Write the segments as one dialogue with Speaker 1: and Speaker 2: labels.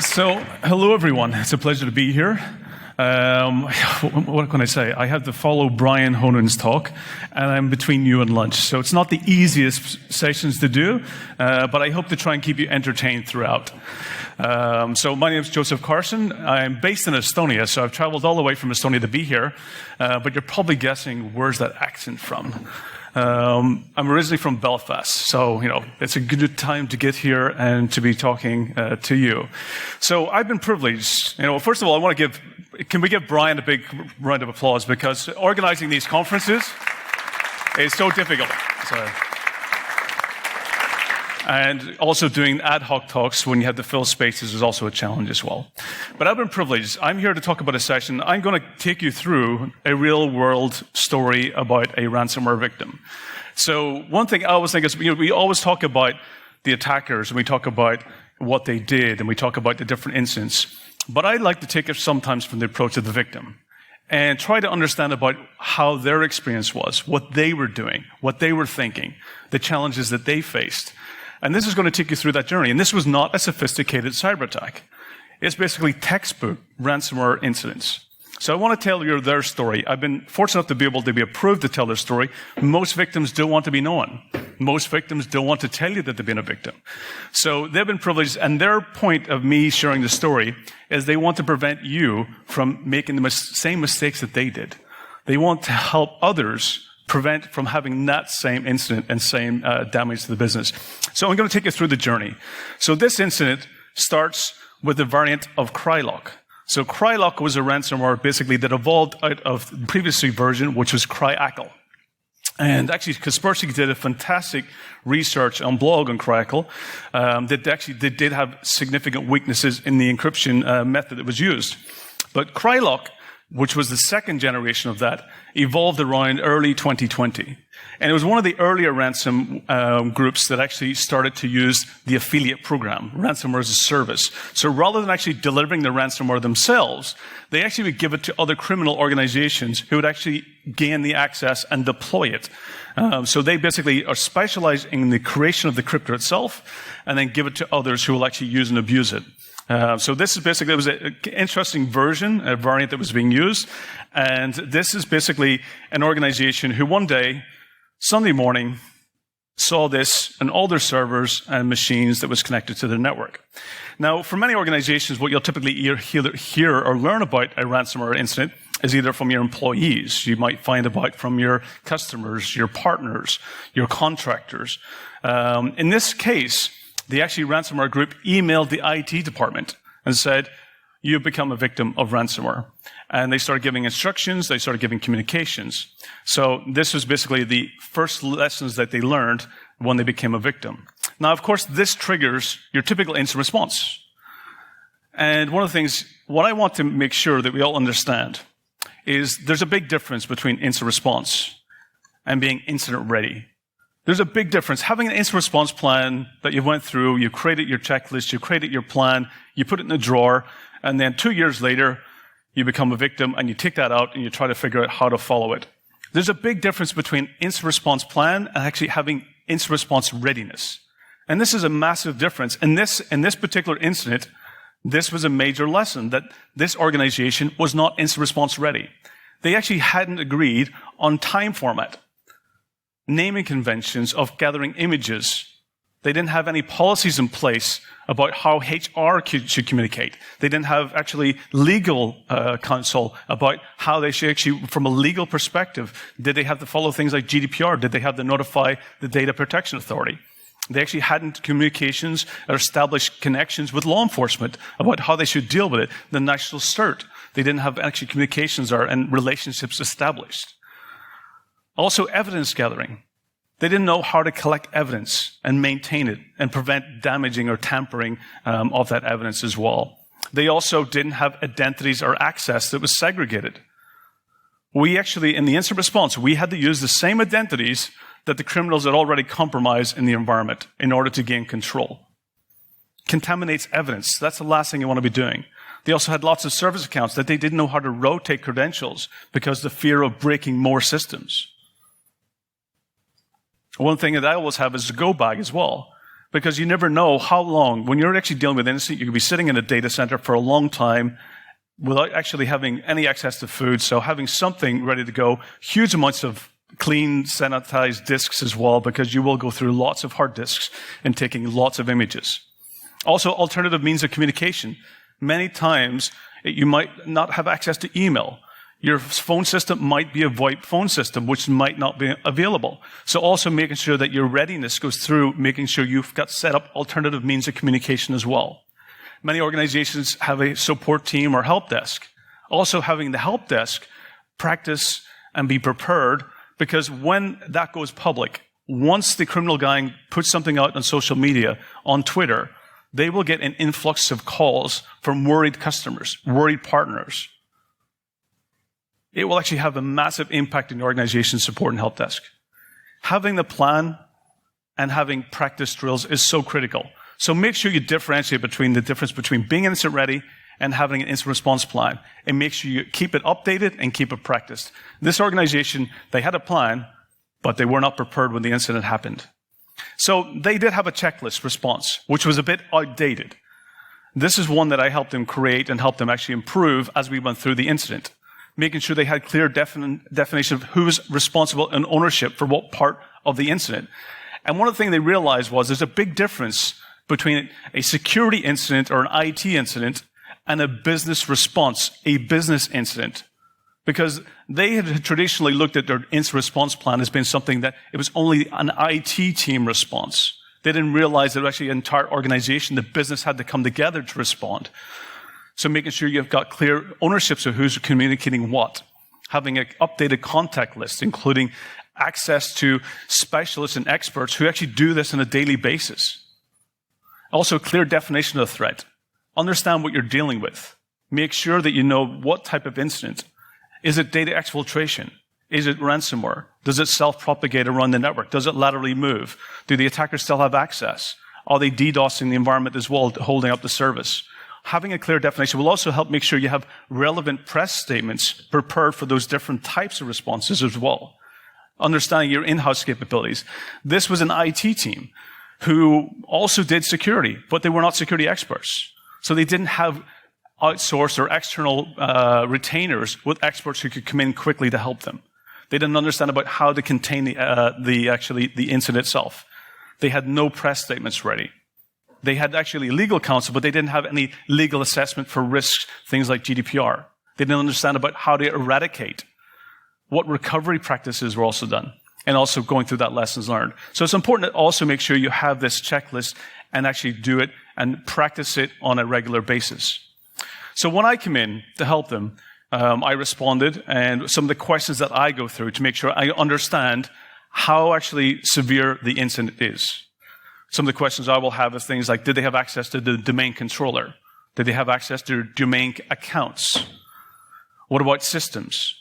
Speaker 1: So, hello everyone. It's a pleasure to be here. What can I say? I have to follow Brian Honan's talk, and I'm between you and lunch. So it's not the easiest sessions to do, but I hope to try and keep you entertained throughout. So my name is Joseph Carson. I'm based in Estonia, so I've traveled all the way from Estonia to be here. But you're probably guessing, where's that accent from? I'm originally from Belfast, so, it's a good time to get here and to be talking to you. So I've been privileged. First of all, can we give Brian a big round of applause, because organizing these conferences is so difficult. And also doing ad hoc talks when you have to fill spaces is also a challenge as well. But I've been privileged. I'm here to talk about a session. I'm going to take you through a real-world story about a ransomware victim. So one thing I always think is, we always talk about the attackers, and we talk about what they did, and we talk about the different incidents. But I like to take it sometimes from the approach of the victim and try to understand about how their experience was, what they were doing, what they were thinking, the challenges that they faced. And this is going to take you through that journey. And this was not a sophisticated cyber attack. It's basically textbook ransomware incidents. So I want to tell you their story. I've been fortunate enough to be able to be approved to tell their story. Most victims don't want to be known. Most victims don't want to tell you that they've been a victim. So they've been privileged, and their point of me sharing the story is they want to prevent you from making the same mistakes that they did. They want to help others prevent from having that same incident and same damage to the business. So I'm going to take you through the journey. So this incident starts with the variant of Crylock. So Crylock was a ransomware basically that evolved out of the previous version, which was Crylock. And actually, Kaspersky did a fantastic research on blog on Crylock that they did have significant weaknesses in the encryption method that was used. But Crylock, which was the second generation of that, evolved around early 2020. And it was one of the earlier ransom groups that actually started to use the affiliate program, ransomware as a service. So rather than actually delivering the ransomware themselves, they actually would give it to other criminal organizations who would actually gain the access and deploy it. So they basically are specialized in the creation of the Crypter itself, and then give it to others who will actually use and abuse it. So this is basically, it was an interesting version, a variant that was being used. And this is basically an organization who one day, Sunday morning, saw this on all their servers and machines that was connected to their network. Now, for many organizations, what you'll typically hear or learn about a ransomware incident is either from your employees. You might find about from your customers, your partners, your contractors. In this case, the actually ransomware group emailed the IT department and said, "You've become a victim of ransomware." And they started giving instructions, they started giving communications. So this was basically the first lessons that they learned when they became a victim. Now, of course, this triggers your typical incident response. And one of the things, what I want to make sure that we all understand is there's a big difference between incident response and being incident ready. There's a big difference. Having an incident response plan that you went through, you created your checklist, you created your plan, you put it in a drawer, and then 2 years later, you become a victim and you take that out and you try to figure out how to follow it. There's a big difference between incident response plan and actually having incident response readiness. And this is a massive difference. In this particular incident, this was a major lesson that this organization was not incident response ready. They actually hadn't agreed on time format, naming conventions of gathering images. They didn't have any policies in place about how HR should communicate. They didn't have actually legal counsel about how they should actually, from a legal perspective, did they have to follow things like GDPR? Did they have to notify the Data Protection Authority? They actually hadn't communications or established connections with law enforcement about how they should deal with it. The national cert. They didn't have actually communications and relationships established. Also, evidence gathering. They didn't know how to collect evidence and maintain it and prevent damaging or tampering of that evidence as well. They also didn't have identities or access that was segregated. We actually, in the incident response, we had to use the same identities that the criminals had already compromised in the environment in order to gain control. Contaminates evidence. That's the last thing you want to be doing. They also had lots of service accounts that they didn't know how to rotate credentials because of the fear of breaking more systems. One thing that I always have is a go bag as well. because you never know how long. When you're actually dealing with an incident, you could be sitting in a data center for a long time without actually having any access to food. So having something ready to go, huge amounts of clean, sanitized disks as well, because you will go through lots of hard disks and taking lots of images. Also, alternative means of communication. Many times, you might not have access to email. Your phone system might be a VoIP phone system, which might not be available. So also making sure that your readiness goes through making sure you've got set up alternative means of communication as well. Many organizations have a support team or help desk. Also having the help desk practice and be prepared, because when that goes public, once the criminal gang puts something out on social media, on Twitter, they will get an influx of calls from worried customers, worried partners. It will actually have a massive impact in your organization's support and help desk. Having the plan and having practice drills is so critical. So make sure you differentiate between the difference between being incident ready and having an incident response plan. And make sure you keep it updated and keep it practiced. This organization, they had a plan, but they were not prepared when the incident happened. So they did have a checklist response, which was a bit outdated. This is one that I helped them create and helped them actually improve as we went through the incident, making sure they had clear definition of who's responsible and ownership for what part of the incident. And one of the things they realized was there's a big difference between a security incident or an IT incident and a business response, a business incident. Because they had traditionally looked at their incident response plan as being something that it was only an IT team response. They didn't realize that actually an entire organization, the business had to come together to respond. So making sure you've got clear ownerships of who's communicating what. Having an updated contact list, including access to specialists and experts who actually do this on a daily basis. Also, clear definition of the threat. Understand what you're dealing with. Make sure that you know what type of incident. Is it data exfiltration? Is it ransomware? Does it self-propagate around the network? Does it laterally move? Do the attackers still have access? Are they DDoSing the environment as well, holding up the service? Having a clear definition will also help make sure you have relevant press statements prepared for those different types of responses as well. Understanding your in-house capabilities. This was an IT team who also did security, but they were not security experts. So they didn't have outsourced or external retainers with experts who could come in quickly to help them. They didn't understand about how to contain the incident itself. They had no press statements ready. They had actually legal counsel, but they didn't have any legal assessment for risks, things like GDPR. They didn't understand about how to eradicate. What recovery practices were also done, and also going through that lessons learned. So it's important to also make sure you have this checklist and actually do it and practice it on a regular basis. So when I come in to help them, I responded, and some of the questions that I go through to make sure I understand how actually severe the incident is. Some of the questions I will have is things like, did they have access to the domain controller? Did they have access to domain accounts? What about systems?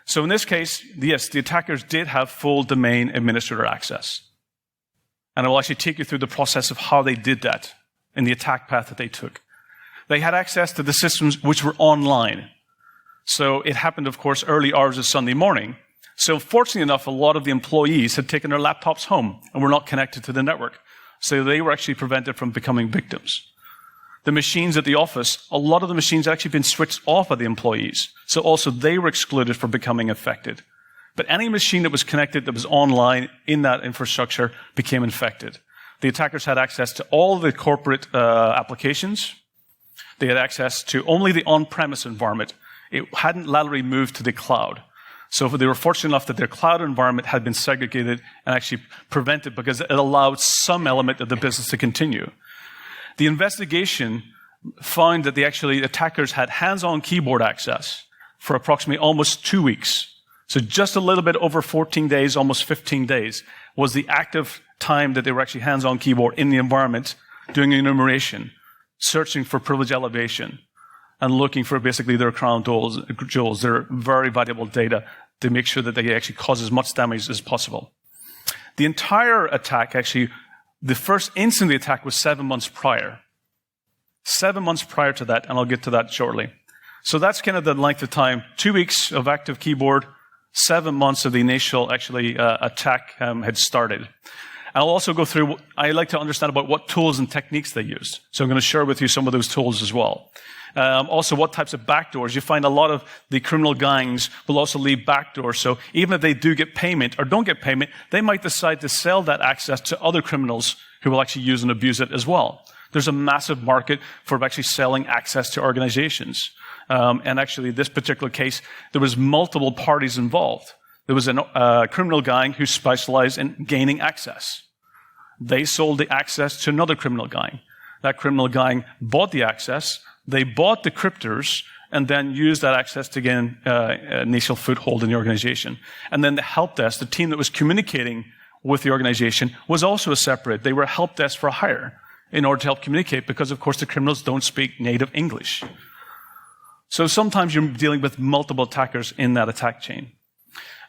Speaker 1: So in this case, yes, the attackers did have full domain administrator access. And I will actually take you through the process of how they did that in the attack path that they took. They had access to the systems which were online. So it happened, of course, early hours of Sunday morning. So fortunately enough, a lot of the employees had taken their laptops home and were not connected to the network. So they were actually prevented from becoming victims. The machines at the office, a lot of the machines had actually been switched off by the employees. So also they were excluded from becoming affected. But any machine that was connected, that was online in that infrastructure, became infected. The attackers had access to all the corporate applications. They had access to only the on-premise environment. It hadn't laterally moved to the cloud. So they were fortunate enough that their cloud environment had been segregated and actually prevented because it allowed some element of the business to continue. The investigation found that the attackers had hands-on keyboard access for approximately almost 2 weeks. So just a little bit over 14 days, almost 15 days, was the active time that they were actually hands-on keyboard in the environment, doing enumeration, searching for privilege elevation, and looking for basically their crown jewels, their very valuable data, to make sure that they actually cause as much damage as possible. The entire attack, actually, the first incident of the attack was 7 months prior. 7 months prior to that, and I'll get to that shortly. So that's kind of the length of time. 2 weeks of active keyboard, 7 months of the initial, attack had started. I'll also go through, I like to understand about what tools and techniques they used. So I'm going to share with you some of those tools as well. Also, what types of backdoors. You find a lot of the criminal gangs will also leave backdoors. So even if they do get payment or don't get payment, they might decide to sell that access to other criminals who will actually use and abuse it as well. There's a massive market for actually selling access to organizations. And actually, in this particular case, there was multiple parties involved. There was a criminal gang who specialized in gaining access. They sold the access to another criminal gang. That criminal gang bought the access. They bought the crypters and then used that access to gain an initial foothold in the organization. And then the help desk, the team that was communicating with the organization, was also a separate. They were a help desk for hire in order to help communicate because, of course, the criminals don't speak native English. So sometimes you're dealing with multiple attackers in that attack chain.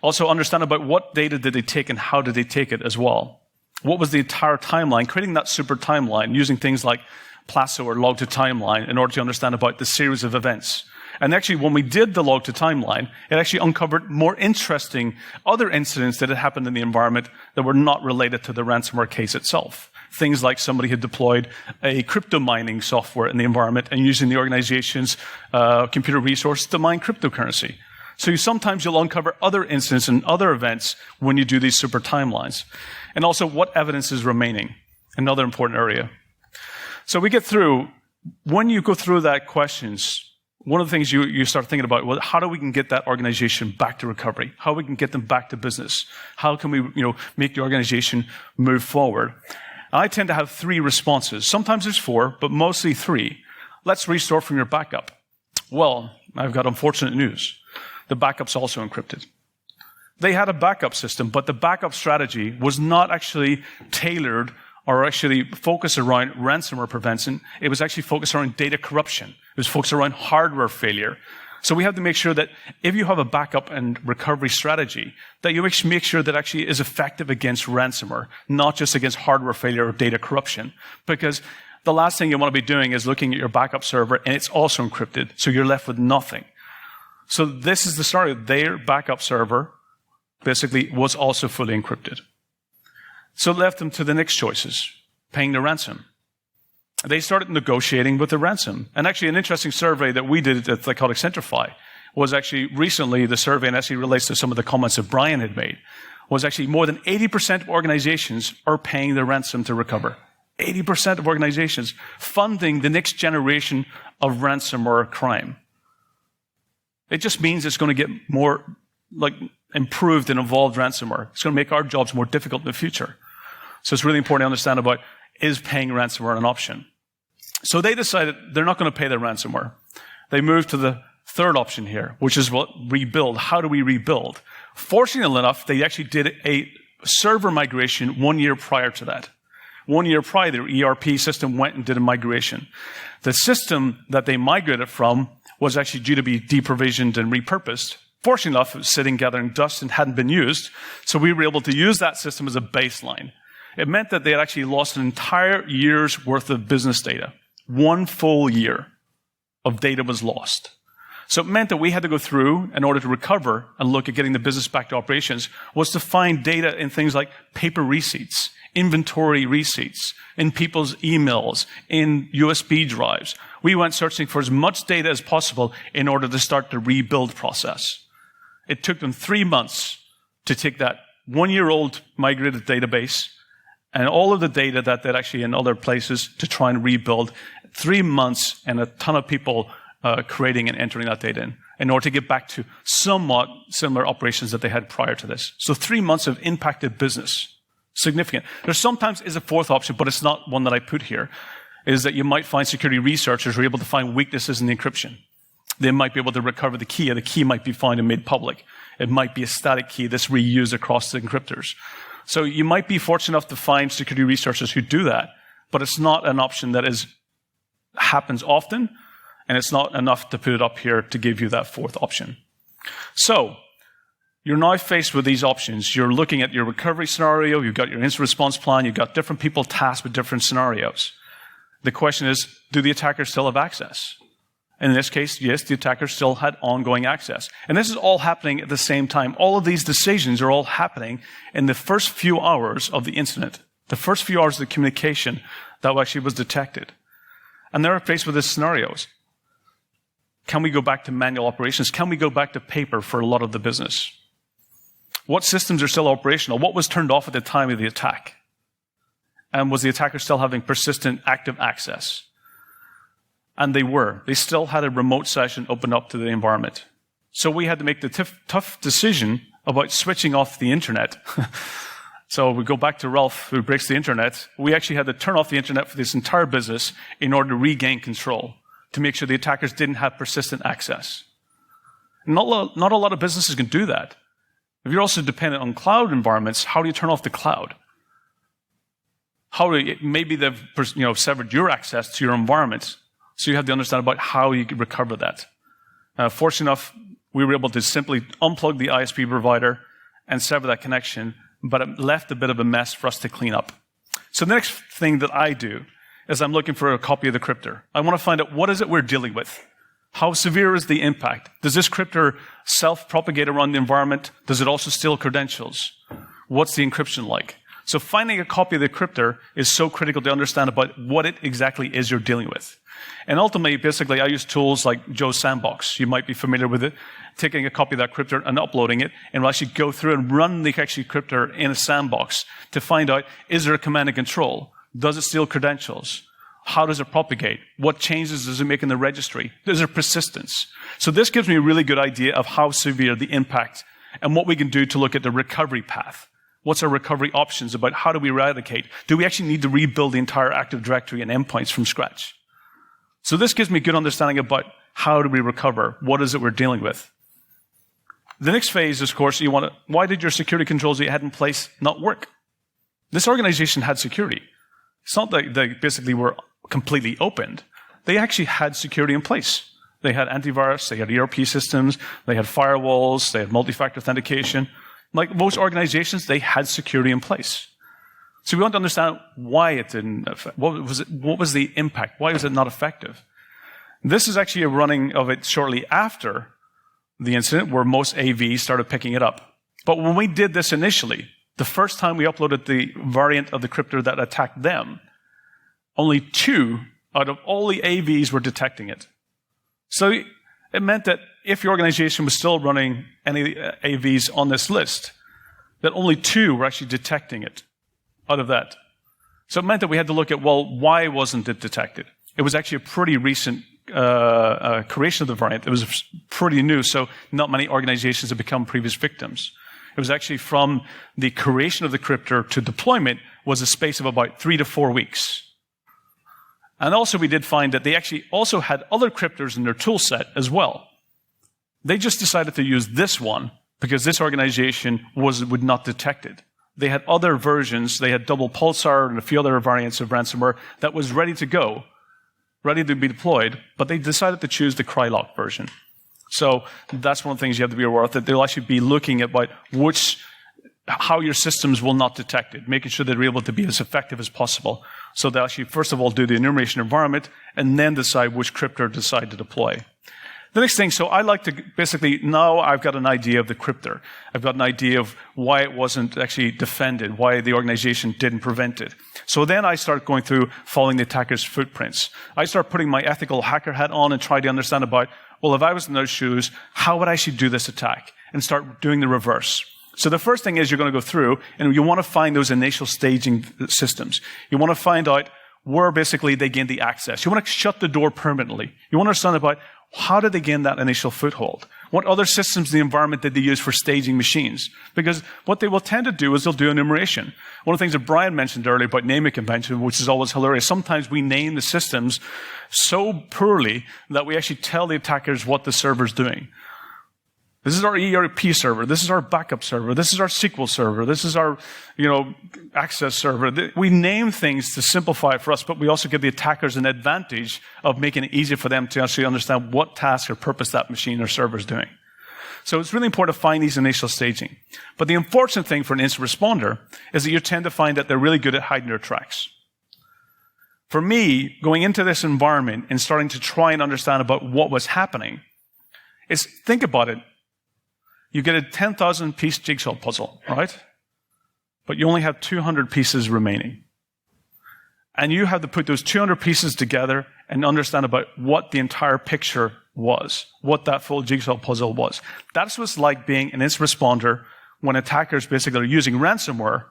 Speaker 1: Also understand about what data did they take and how did they take it as well. What was the entire timeline? Creating that super timeline using things like Plasso or log to timeline in order to understand about the series of events. And actually, when we did the log to timeline, it actually uncovered more interesting other incidents that had happened in the environment that were not related to the ransomware case itself. Things like somebody had deployed a crypto mining software in the environment and using the organization's computer resources to mine cryptocurrency. So sometimes you'll uncover other incidents and other events when you do these super timelines. And also what evidence is remaining, another important area. So we get through, when you go through that questions, one of the things you start thinking about, well, how do we can get that organization back to recovery? How we can get them back to business? How can we, make the organization move forward? And I tend to have 3 responses. Sometimes there's 4, but mostly 3. Let's restore from your backup. Well, I've got unfortunate news. The backup's also encrypted. They had a backup system, but the backup strategy was not actually tailored or actually focused around ransomware prevention. It was actually focused around data corruption. It was focused around hardware failure. So we have to make sure that if you have a backup and recovery strategy, that you make sure that actually is effective against ransomware, not just against hardware failure or data corruption. Because the last thing you want to be doing is looking at your backup server and it's also encrypted, so you're left with nothing. So this is the story. Their backup server basically was also fully encrypted. So it left them to the next choices, paying the ransom. They started negotiating with the ransom. And actually an interesting survey that we did at they called Accentrify was actually recently the survey, and actually relates to some of the comments that Brian had made, was actually more than 80% of organizations are paying the ransom to recover. 80% of organizations funding the next generation of ransomware crime. It just means it's going to get more improved and evolved ransomware. It's going to make our jobs more difficult in the future. So it's really important to understand about, is paying ransomware an option? So they decided they're not going to pay the ransomware. They moved to the third option here, which is rebuild. How do we rebuild? Fortunately enough, they actually did a server migration 1 year prior to that. 1 year prior, their ERP system went and did a migration. The system that they migrated from was actually due to be deprovisioned and repurposed. Fortunately enough, it was sitting gathering dust and hadn't been used, so we were able to use that system as a baseline. It meant that they had actually lost an entire year's worth of business data. 1 full year of data was lost. So it meant that we had to go through, in order to recover and look at getting the business back to operations, was to find data in things like paper receipts, inventory receipts, in people's emails, in USB drives. We went searching for as much data as possible in order to start the rebuild process. It took them 3 months to take that 1-year-old migrated database and all of the data that they're actually in other places to try and rebuild. 3 months and a ton of people creating and entering that data in order to get back to somewhat similar operations that they had prior to this. So 3 months of impacted business. Significant. There sometimes is a fourth option, but it's not one that I put here, is that you might find security researchers who are able to find weaknesses in the encryption. They might be able to recover the key, and the key might be found and made public. It might be a static key that's reused across the encryptors. So you might be fortunate enough to find security researchers who do that, but it's not an option that happens often, and it's not enough to put it up here to give you that fourth option. So you're now faced with these options. You're looking at your recovery scenario, you've got your incident response plan, you've got different people tasked with different scenarios. The question is, do the attackers still have access? In this case, yes, the attacker still had ongoing access. And this is all happening at the same time. All of these decisions are all happening in the first few hours of the incident. The first few hours of the communication that actually was detected. And they're faced with these scenarios. Can we go back to manual operations? Can we go back to paper for a lot of the business? What systems are still operational? What was turned off at the time of the attack? And was the attacker still having persistent active access? And they were. They still had a remote session open up to the environment. So we had to make the tough decision about switching off the internet. So we go back to Ralph, who breaks the internet. We actually had to turn off the internet for this entire business in order to regain control, to make sure the attackers didn't have persistent access. Not a lot of businesses can do that. If you're also dependent on cloud environments, how do you turn off the cloud? Maybe they've severed your access to your environment, so you have to understand about how you can recover that. Fortunate enough, we were able to simply unplug the ISP provider and sever that connection, but it left a bit of a mess for us to clean up. So the next thing that I do is I'm looking for a copy of the Crypter. I want to find out what is it we're dealing with. How severe is the impact? Does this Crypter self-propagate around the environment? Does it also steal credentials? What's the encryption like? So finding a copy of the Crypter is so critical to understand about what it exactly is you're dealing with. And ultimately, basically, I use tools like Joe's Sandbox. You might be familiar with it. Taking a copy of that Crypter and uploading it, and we'll actually go through and run the actual Crypter in a sandbox to find out, is there a command and control? Does it steal credentials? How does it propagate? What changes does it make in the registry? Is there persistence? So this gives me a really good idea of how severe the impact and what we can do to look at the recovery path. What's our recovery options about how do we eradicate? Do we actually need to rebuild the entire Active Directory and endpoints from scratch? So this gives me a good understanding about how do we recover? What is it we're dealing with? The next phase is, of course, why did your security controls that you had in place not work? This organization had security. It's not that they basically were completely opened. They actually had security in place. They had antivirus, they had ERP systems, they had firewalls, they had multi-factor authentication. Like most organizations, they had security in place. So we want to understand why it didn't affect. What was the impact? Why was it not effective? This is actually a running of it shortly after the incident where most AVs started picking it up. But when we did this initially, the first time we uploaded the variant of the Crypter that attacked them, only 2 out of all the AVs were detecting it. So it meant that if your organization was still running any AVs on this list, that only 2 were actually detecting it out of that. So it meant that we had to look at, well, why wasn't it detected? It was actually a pretty recent creation of the variant. It was pretty new, so not many organizations have become previous victims. It was actually from the creation of the Crypter to deployment was a space of about 3 to 4 weeks. And also we did find that they actually also had other Crypters in their tool set as well. They just decided to use this one because this organization would not detect it. They had other versions. They had double pulsar and a few other variants of ransomware that was ready to go, ready to be deployed, but they decided to choose the Crylock version. So that's one of the things you have to be aware of, that they'll actually be looking at how your systems will not detect it, making sure they're able to be as effective as possible. So they'll actually, first of all, do the enumeration environment and then decide which Crypter to decide to deploy. The next thing, so I like to basically, now I've got an idea of the Crypter. I've got an idea of why it wasn't actually defended, why the organization didn't prevent it. So then I start going through following the attacker's footprints. I start putting my ethical hacker hat on and try to understand about, well, if I was in those shoes, how would I actually do this attack? And start doing the reverse. So the first thing is you're going to go through and you want to find those initial staging systems. You want to find out where basically they gain the access. You want to shut the door permanently. You want to understand about how did they gain that initial foothold? What other systems in the environment did they use for staging machines? Because what they will tend to do is they'll do enumeration. One of the things that Brian mentioned earlier about naming convention, which is always hilarious, sometimes we name the systems so poorly that we actually tell the attackers what the server's doing. This is our ERP server. This is our backup server. This is our SQL server. This is our, access server. We name things to simplify it for us, but we also give the attackers an advantage of making it easy for them to actually understand what task or purpose that machine or server is doing. So it's really important to find these initial staging. But the unfortunate thing for an incident responder is that you tend to find that they're really good at hiding their tracks. For me, going into this environment and starting to try and understand about what was happening is, think about it. You get a 10,000-piece jigsaw puzzle, right? but you only have 200 pieces remaining. And you have to put those 200 pieces together and understand about what the entire picture was, what that full jigsaw puzzle was. That's what's like being an incident responder when attackers basically are using ransomware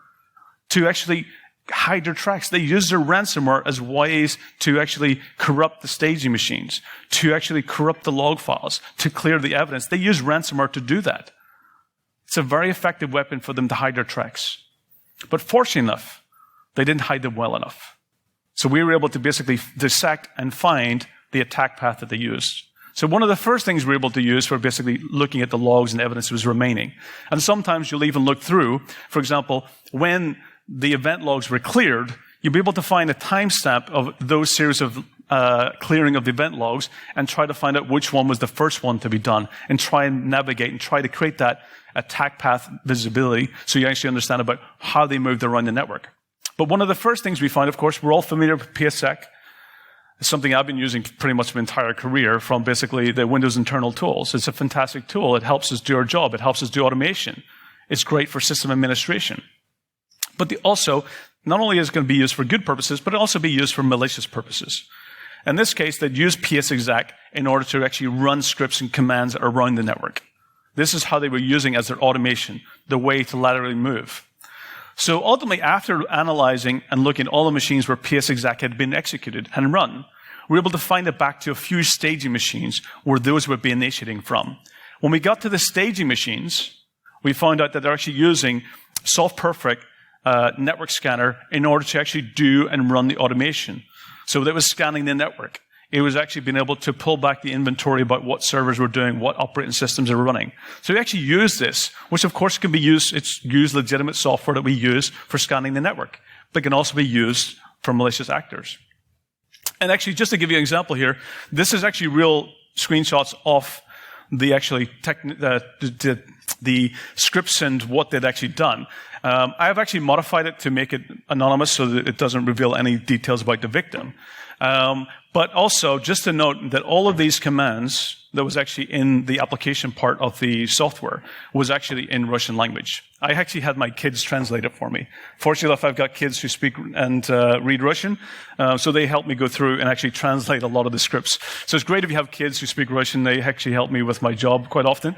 Speaker 1: to actually hide their tracks. They use their ransomware as ways to actually corrupt the staging machines, to actually corrupt the log files, to clear the evidence. They use ransomware to do that. It's a very effective weapon for them to hide their tracks. But fortunately enough, they didn't hide them well enough. So we were able to basically dissect and find the attack path that they used. So one of the first things we were able to use for basically looking at the logs and evidence that was remaining. And sometimes you'll even look through, for example, when the event logs were cleared, you'll be able to find a timestamp of those series of clearing of the event logs and try to find out which one was the first one to be done and try and navigate and try to create that attack path visibility so you actually understand about how they moved around the network. But one of the first things we find, of course, we're all familiar with PSEC. It's something I've been using pretty much my entire career from basically the Windows internal tools. It's a fantastic tool. It helps us do our job. It helps us do automation. It's great for system administration. But also, not only is it going to be used for good purposes, but it also be used for malicious purposes. In this case, they'd use PSExec in order to actually run scripts and commands around the network. This is how they were using as their automation, the way to laterally move. So ultimately, after analyzing and looking at all the machines where PSExec had been executed and run, we were able to find it back to a few staging machines where those would be initiating from. When we got to the staging machines, we found out that they're actually using soft-perfect network scanner in order to actually do and run the automation. So that was scanning the network. It was actually being able to pull back the inventory about what servers were doing, what operating systems are running. So we actually use this, which of course can be used, it's used legitimate software that we use for scanning the network, but can also be used for malicious actors. And actually, just to give you an example here, this is actually real screenshots of the actually the scripts and what they'd actually done. I've actually modified it to make it anonymous so that it doesn't reveal any details about the victim. But also, just to note that all of these commands that was actually in the application part of the software was actually in Russian language. I actually had my kids translate it for me. Fortunately enough, I've got kids who speak and read Russian, so they helped me go through and actually translate a lot of the scripts. So it's great if you have kids who speak Russian. They actually help me with my job quite often.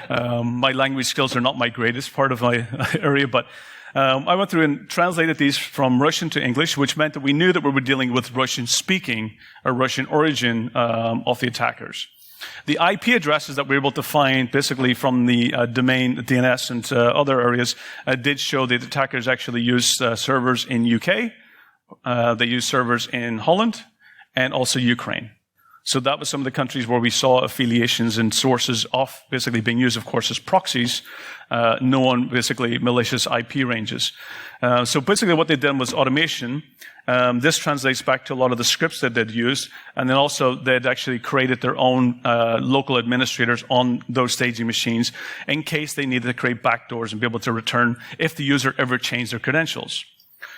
Speaker 1: My language skills are not my greatest part of my area, but I went through and translated these from Russian to English, which meant that we knew that we were dealing with Russian-speaking or Russian origin of the attackers. The IP addresses that we were able to find basically from the domain DNS and other areas did show that attackers actually used servers in UK, they used servers in Holland, and also Ukraine. So that was some of the countries where we saw affiliations and sources of basically being used, of course, as proxies, known basically malicious IP ranges. So basically what they'd done was automation. This translates back to a lot of the scripts that they'd used, and then also they'd actually created their own local administrators on those staging machines in case they needed to create backdoors and be able to return if the user ever changed their credentials.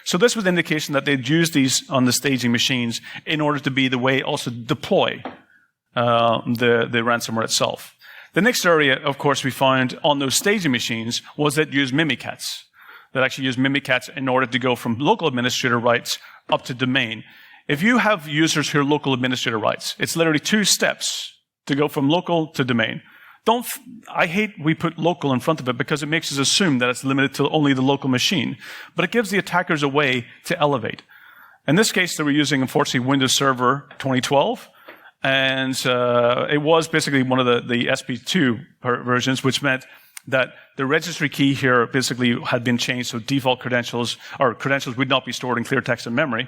Speaker 1: So this was an indication that they'd use these on the staging machines in order to be the way also to deploy the ransomware itself. The next area, of course, we found on those staging machines was that used Mimikats. That actually used Mimikats in order to go from local administrator rights up to domain. If you have users who are local administrator rights, it's literally 2 steps to go from local to domain. I hate we put local in front of it because it makes us assume that it's limited to only the local machine. But it gives the attackers a way to elevate. In this case, they were using, unfortunately, Windows Server 2012. And it was basically one of the SP2 versions, which meant that the registry key here basically had been changed, so default credentials, or credentials would not be stored in clear text and memory.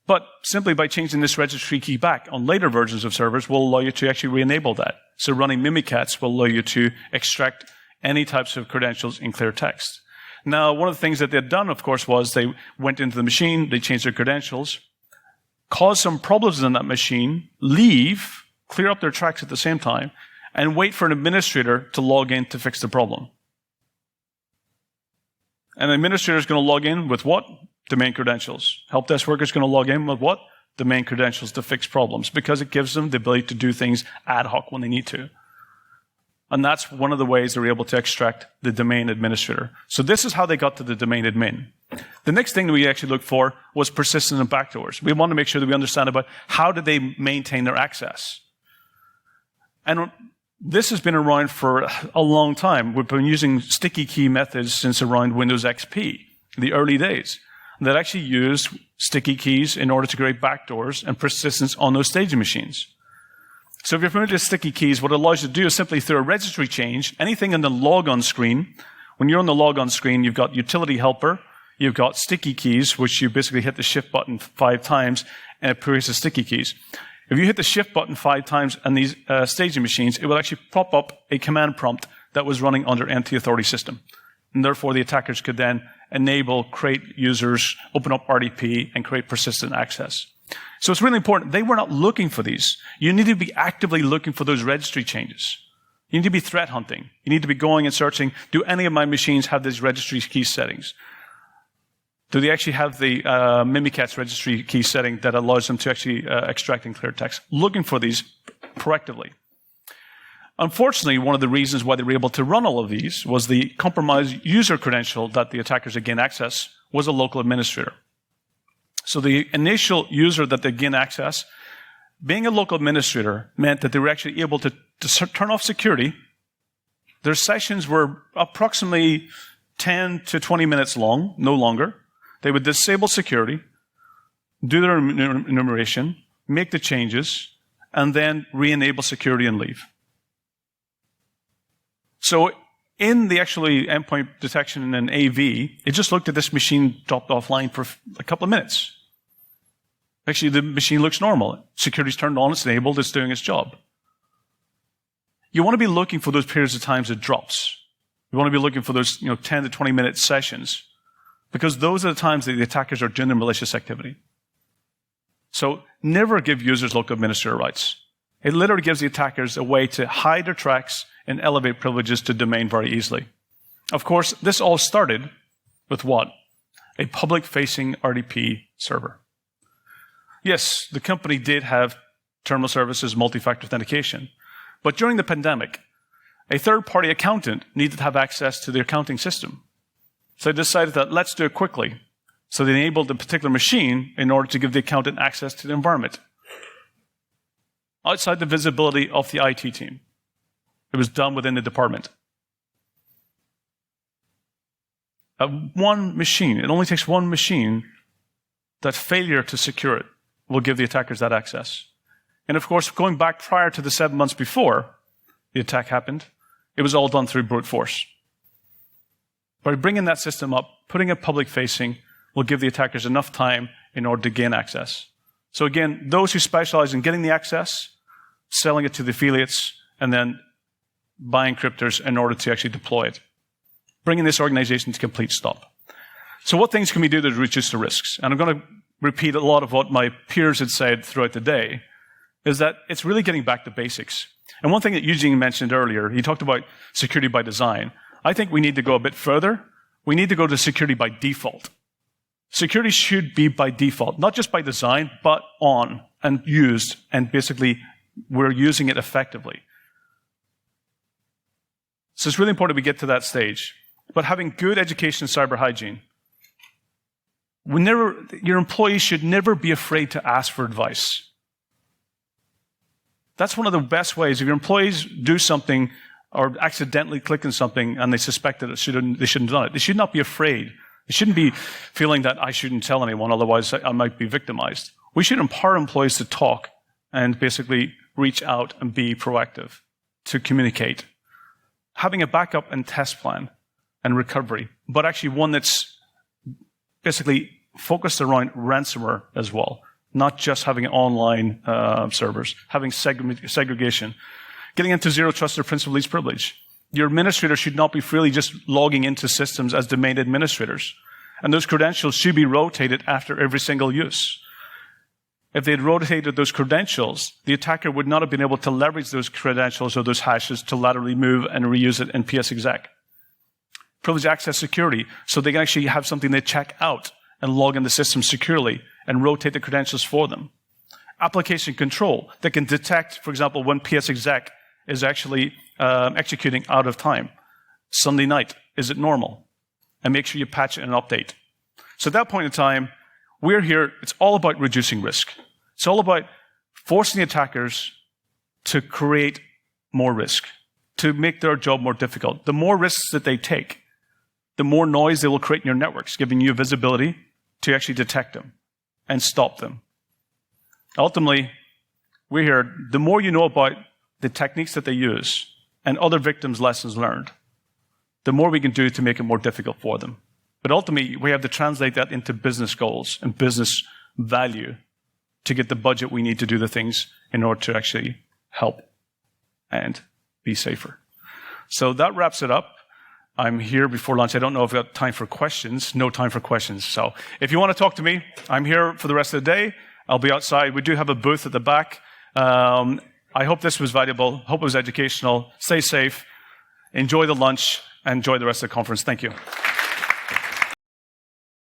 Speaker 1: But simply by changing this registry key back on later versions of servers will allow you to actually re-enable that. So running Mimikats will allow you to extract any types of credentials in clear text. Now, one of the things that they'd done, of course, was they went into the machine, they changed their credentials, caused some problems in that machine, leave, clear up their tracks at the same time, and wait for an administrator to log in to fix the problem. An administrator is going to log in with what? Domain credentials. Help desk worker is going to log in with what? Domain credentials to fix problems, because it gives them the ability to do things ad hoc when they need to. And that's one of the ways they were able to extract the domain administrator. So this is how they got to the domain admin. The next thing that we actually looked for was persistence and backdoors. We want to make sure that we understand about how did they maintain their access. And this has been around for a long time. We've been using sticky key methods since around Windows XP, the early days, that actually used sticky keys in order to create backdoors and persistence on those staging machines. So if you're familiar with sticky keys, what it allows you to do is simply through a registry change, anything in the logon screen, when you're on the logon screen, you've got utility helper, you've got sticky keys, which you basically hit the shift button 5 times, and it produces sticky keys. If you hit the shift button 5 times on these staging machines, it will actually pop up a command prompt that was running under empty authority system. And therefore, the attackers could then enable, create users, open up RDP, and create persistent access. So it's really important. They were not looking for these. You need to be actively looking for those registry changes. You need to be threat hunting. You need to be going and searching, do any of my machines have these registry key settings? Do they actually have the Mimikats registry key setting that allows them to actually extract and clear text? Looking for these proactively. Unfortunately, one of the reasons why they were able to run all of these was the compromised user credential that the attackers had gained access was a local administrator. So the initial user that they gained access, being a local administrator, meant that they were actually able to turn off security. Their sessions were approximately 10 to 20 minutes long, no longer. They would disable security, do their enumeration, make the changes, and then re-enable security and leave. So in the actually endpoint detection and AV, it just looked at this machine dropped offline for a couple of minutes. Actually, the machine looks normal. Security's turned on, it's enabled, it's doing its job. You want to be looking for those periods of times it drops. You want to be looking for those 10 to 20 minute sessions, because those are the times that the attackers are doing their malicious activity. So never give users local administrator rights. It literally gives the attackers a way to hide their tracks and elevate privileges to domain very easily. Of course, this all started with what? A public-facing RDP server. Yes, the company did have terminal services, multi-factor authentication. But during the pandemic, a third-party accountant needed to have access to the accounting system. So they decided that let's do it quickly. So they enabled a particular machine in order to give the accountant access to the environment, outside the visibility of the IT team. It was done within the department. One machine, it only takes one machine, that failure to secure it will give the attackers that access. And of course, going back prior to the 7 months before the attack happened, it was all done through brute force. By bringing that system up, putting it public facing will give the attackers enough time in order to gain access. So again, those who specialize in getting the access, selling it to the affiliates, and then buying crypters in order to actually deploy it. Bringing this organization to complete stop. So what things can we do to reduce the risks? And I'm going to repeat a lot of what my peers had said throughout the day, is that it's really getting back to basics. And one thing that Eugene mentioned earlier, he talked about security by design. I think we need to go a bit further. We need to go to security by default. Security should be by default, not just by design, but on and used, and basically we're using it effectively. So it's really important we get to that stage. But having good education in cyber hygiene, your employees should never be afraid to ask for advice. That's one of the best ways. If your employees do something or accidentally click on something and they suspect that they shouldn't have done it, they should not be afraid. They shouldn't be feeling that I shouldn't tell anyone, otherwise I might be victimized. We should empower employees to talk and basically reach out and be proactive, to communicate. Having a backup and test plan and recovery, but actually one that's basically focused around ransomware as well, not just having online servers, having segregation. Getting into zero trust or principal least privilege. Your administrator should not be freely just logging into systems as domain administrators. And those credentials should be rotated after every single use. If they had rotated those credentials, the attacker would not have been able to leverage those credentials or those hashes to laterally move and reuse it in PSExec. Privileged access security, so they can actually have something they check out and log in the system securely and rotate the credentials for them. Application control that can detect, for example, when PSExec is actually executing out of time? Sunday night, is it normal? And make sure you patch it and update. So at that point in time, we're here, it's all about reducing risk. It's all about forcing the attackers to create more risk, to make their job more difficult. The more risks that they take, the more noise they will create in your networks, giving you visibility to actually detect them and stop them. Ultimately, we're here, the more you know about the techniques that they use and other victims' lessons learned, the more we can do to make it more difficult for them. But ultimately, we have to translate that into business goals and business value to get the budget we need to do the things in order to actually help and be safer. So that wraps it up. I'm here before lunch. I don't know if I've got time for questions. No time for questions. So if you want to talk to me, I'm here for the rest of the day. I'll be outside. We do have a booth at the back. I hope this was valuable. Hope it was educational. Stay safe. Enjoy the lunch. And enjoy the rest of the conference. Thank you.